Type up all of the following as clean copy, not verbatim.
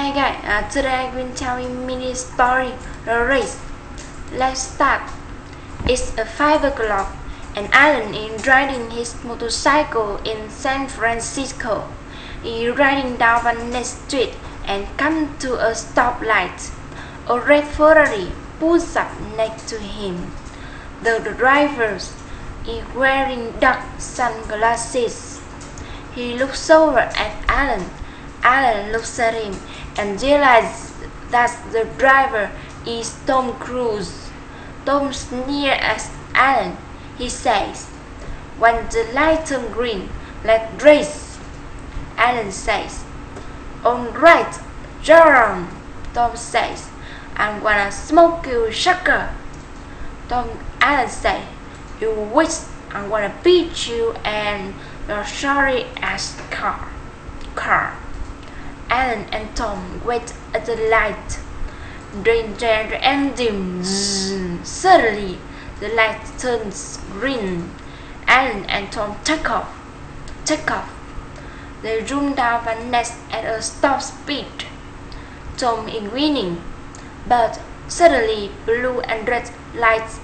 Hi guys, today I will tell you mini story, the race. Let's start. It's 5 o'clock and Alan is riding his motorcycle in San Francisco. He's riding down Van Ness Street and comes to a stoplight. A red Ferrari pulls up next to him. The driver is wearing dark sunglasses. He looks over at Alan. Alan looks at him and realizes that the driver is Tom Cruise. Tom sneers at Alan. He says, "When the light turns green, let's race." Alan says, "All right, Jerome." Tom says, "I'm gonna smoke you, sucker." Alan says, "You wish I'm gonna beat you and your sorry ass car." Alan and Tom wait at the light. Then the engine. Suddenly, the light turns green. Alan and Tom take off. They zoom down Van Ness at a stop speed. Tom is winning, but suddenly blue and red lights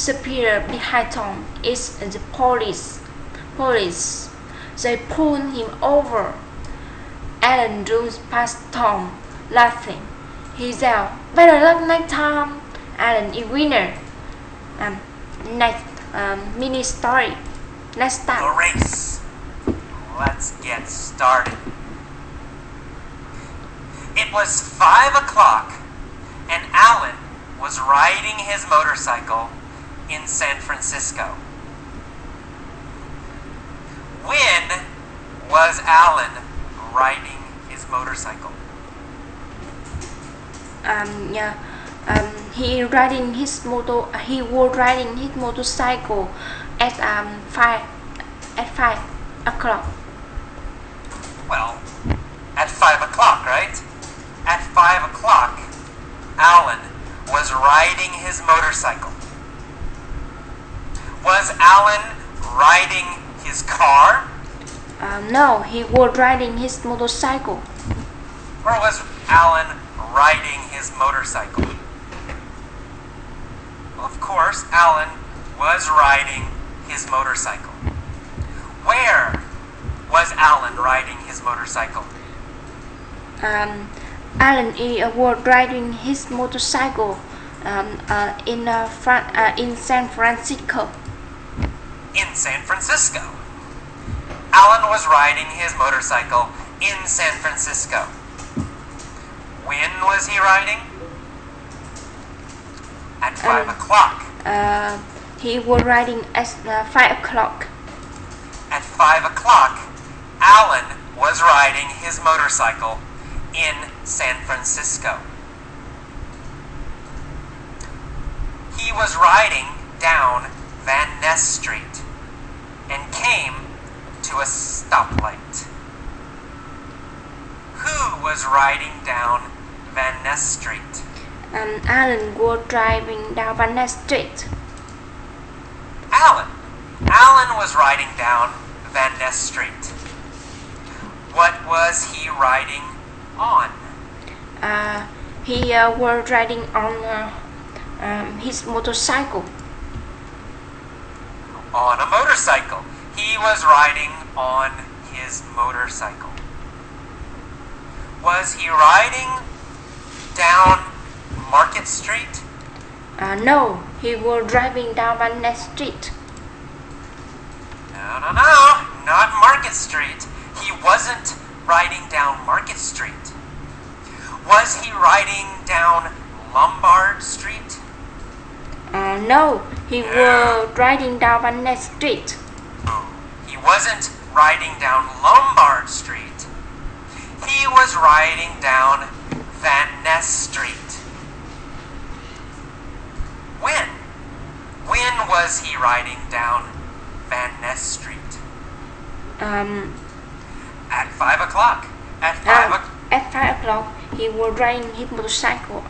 appear behind Tom. It's the police. They pull him over. Alan zooms past Tom, laughing. He yells, "Better luck next time." Alan is winner. Next mini story. Let's start. The race. Let's get started. It was 5 o'clock and Alan was riding his motorcycle in San Francisco. When was Alan riding his motorcycle? He was riding his motorcycle at 5 o'clock. Well, at 5 o'clock, right? At 5 o'clock, Alan was riding his motorcycle. Was Alan riding his car? No, he was riding his motorcycle. Where was Alan riding his motorcycle? Of course, Alan was riding his motorcycle. Where was Alan riding his motorcycle? Alan was riding his motorcycle in San Francisco. In San Francisco. Alan was riding his motorcycle in San Francisco. When was he riding? At 5 o'clock. He was riding at 5 o'clock. At 5 o'clock, Alan was riding his motorcycle in San Francisco. He was riding down Van Ness Street and came to a stoplight. Who was riding down Van Ness Street? Alan was driving down Van Ness Street. Alan was riding down Van Ness Street. What was he riding on? He was riding on his motorcycle. On a motorcycle. He was riding on his motorcycle. Was he riding down Market Street? No, he was driving down Van Ness Street. No, not Market Street. He wasn't riding down Market Street. Was he riding down Lombard Street? No, he was riding down Van Ness Street. He wasn't riding down Lombard Street. He was riding down Van Ness Street. When was he riding down Van Ness Street? At 5 o'clock. At 5 o'clock, he was riding his motorcycle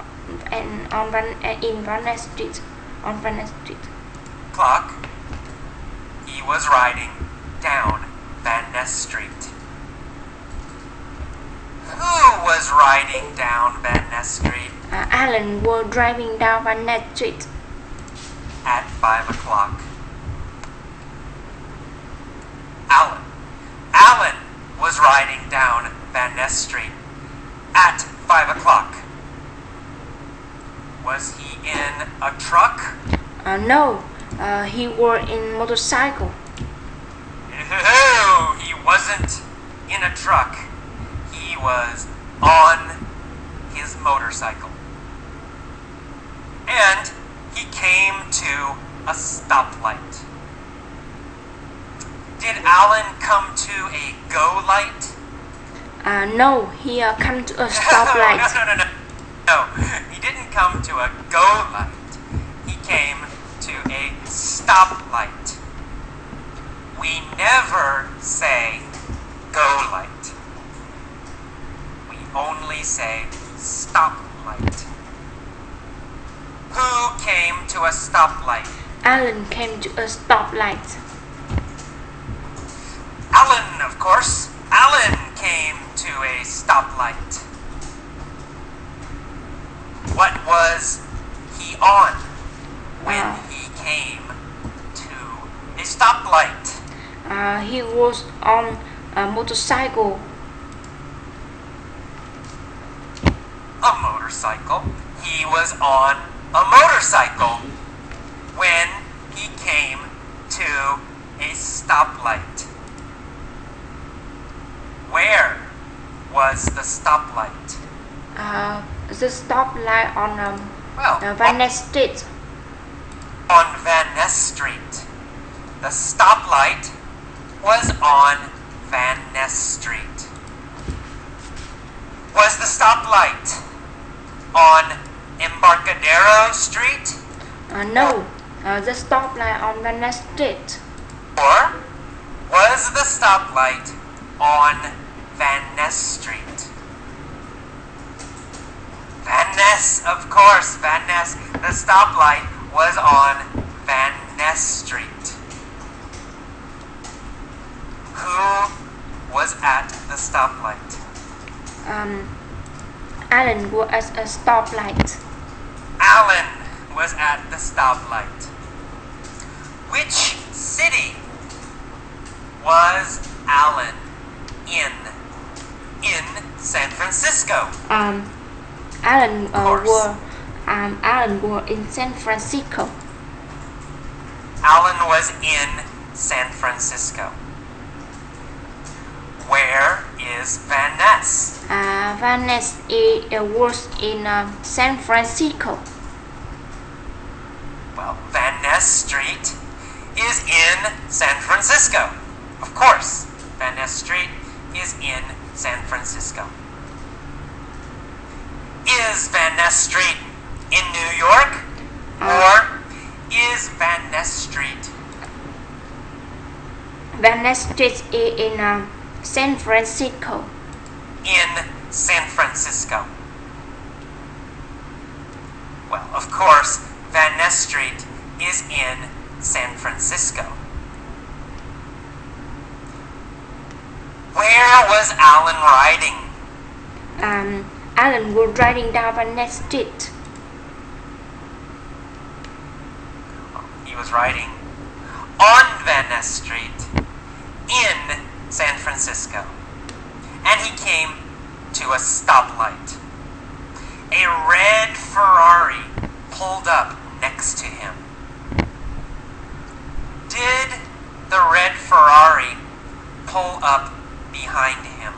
in Van Ness Street. On Van Ness Street. Clock. He was riding down Van Ness Street. Who was was riding down Van Ness Street Alan was driving down Van Ness Street at 5 o'clock. Alan was riding down Van Ness Street at 5 o'clock. Was he in a truck? No, he was in motorcycle. No, he wasn't in a truck. He was on his motorcycle. And he came to a stoplight. Did Alan come to a go light? No, he came to a stoplight. No, he didn't come to a go light. He came to a stoplight. We never say go light. We only say stoplight. Who came to a stoplight? Alan came to a stoplight. Alan, of course. Alan came to a stoplight. What was he on when he came to a stoplight? He was on a motorcycle. A motorcycle. He was on a motorcycle when he came to a stoplight. Where was the stoplight? The stoplight on Van Ness Street. On Van Ness Street. The stoplight was on Van Ness Street. Was the stoplight on Embarcadero Street? No, the stoplight on Van Ness Street. Or was the stoplight on Van Ness Street? Van Ness, of course, Van Ness. The stoplight was on Van Ness Street. Who was at the stoplight? Alan was at a stoplight. Alan was at the stoplight. Which city was Alan in? In San Francisco. Alan was in San Francisco. Alan was in San Francisco. Where is Van Ness? Van Ness was in San Francisco. Well, Van Ness Street is in San Francisco. Of course, Van Ness Street is in San Francisco. Is Van Ness Street in New York? Or is Van Ness Street? Van Ness Street is in San Francisco. In San Francisco. Well, of course, Van Ness Street is in San Francisco. Where was Alan riding? Alan was riding down Van Ness Street. He was riding on Van Ness Street in San Francisco. And he came to a stoplight. A red Ferrari pulled up next to him. Did the red Ferrari pull up behind him?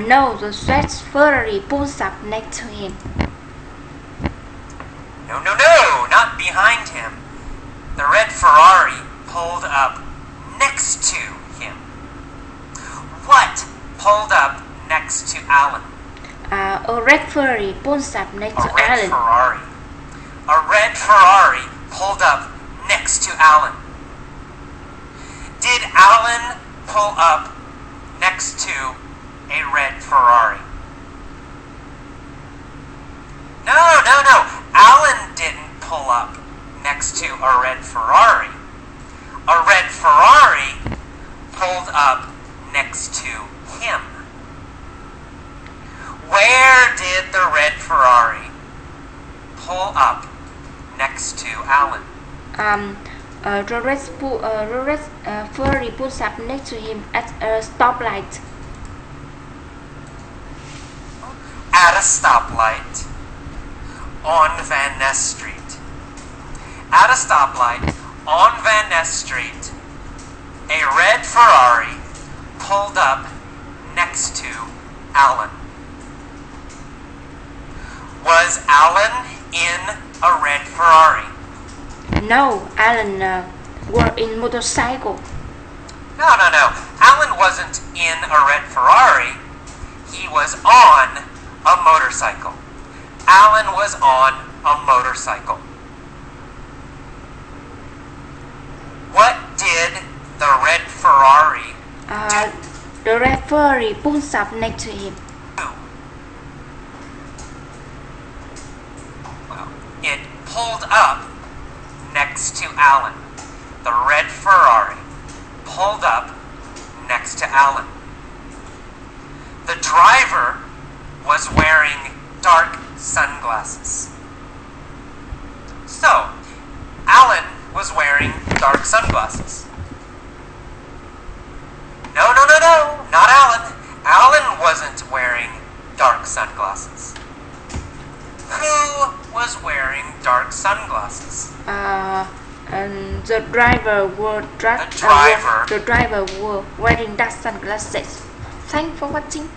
No, the red Ferrari pulls up next to him. No, not behind him. The red Ferrari pulled up next to him. What pulled up next to Alan? A red Ferrari pulls up next to Alan. A red Ferrari pulled up next to Alan. Did Alan pull up next to a red Ferrari? No. Alan didn't pull up next to a red Ferrari. A red Ferrari pulled up next to him. Where did the red Ferrari pull up next to Alan? The red Ferrari pulls up next to him at a stoplight. At a stoplight on Van Ness Street. At a stoplight on Van Ness Street, a red Ferrari pulled up next to Alan. Was Alan in a red Ferrari? No, Alan were in motorcycle. No. Alan wasn't in a red Ferrari. He was on a motorcycle. Alan was on a motorcycle. What did the red Ferrari do? The red Ferrari pulls up next to him. Well, it pulled up next to Alan. The red Ferrari pulled up next to Alan. The driver was wearing dark sunglasses. So, Alan was wearing dark sunglasses. No, not Alan. Alan wasn't wearing dark sunglasses. Who was wearing dark sunglasses? And the driver were The driver wearing dark sunglasses. Thanks for watching.